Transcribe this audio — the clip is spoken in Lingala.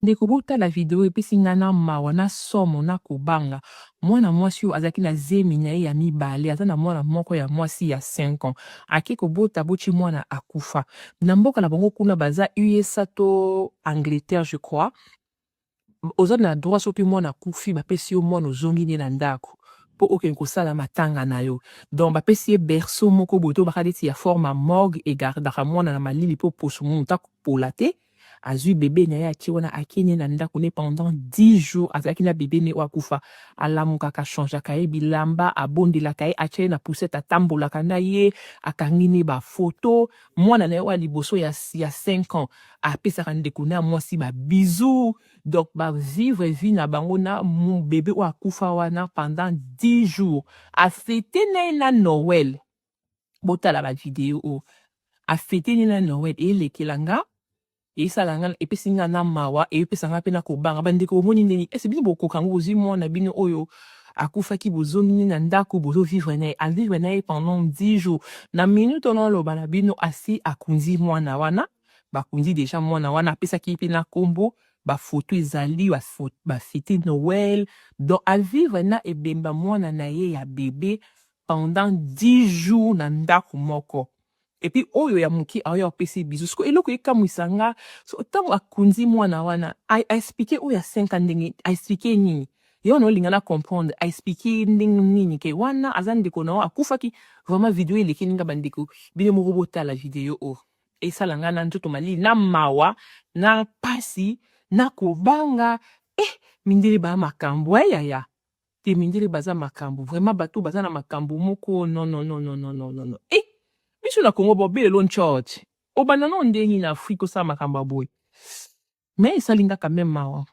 ndeko botala video epesi nga na mawa na somo na kobanga mwana mwasi oyo azalaki na zemi na ye ya mibale aza na mwana moko ya mwasi ya 5 ans ake kobota boti mwana akufa na mboka na bango kuna baza USA to Angleterre je crois oza na droit soki mwana akufi bapesi yo mwana ozongi nde na ndako mpo okende kosala matanga na yo donc bapesi ye berceau moko boye to baka neti ya forme ya morgue egardaka mwana na malili mpo poso moto akopola te azwi bebe na ye atie wana akende na ndako ne pendant 10 jours azalaki na bebe ne oyo akufa alamukaka changeaka ye bilamba abondelaka ye atie ye na poussette atambolaka na ye akangi ne bafoto mwana na ye oyo liboso ya 5 ans apesaka ndeko na mwasi babizu donc bavivre vie na bango na bebe oyo akufa wana pendant 10 jours afete na ye na Noël botala bavideo oyo afete ne na Noël elekela nga esalanga epesi nga na mawa epesanga mpe na kobanga bandeko omoni ndeni ese bino bokoka ngo bozwi mwana bino oyo akufaki bozongi na ndako bozovivre na ye avivre na ye pendant 10 jours na minute ono aloba na bino asi akunzi mwana wana bakunzi deja mwana wana apesaki mpe na kombo bafoto ezali bafete Noël donc avivre na ebemba mwana na ye ya bebe pendant 10 jours na ndako moko et puis oyo ya moki ayo apesi bizu siko eloko ekamwisa nga so ntango akunzi mwana wana aexplike oyo ya 5 ans ndenge aexplike nini ye wana olinga na comprendre aexplike ndenge nini ke wana aza ndeko na akufaki vraiment video eleki ninga bandeko bino moko botala video oyo esala nga na nzoto malili na mawa na pasi na kobanga mindele ba makambo yaya te mindele baza makambo vraiment bato baza na makambo moko non biso na Congo bobelelo nchurch obanda no ndenge na Afrique osala makambo boye mais esalinga quand même mawa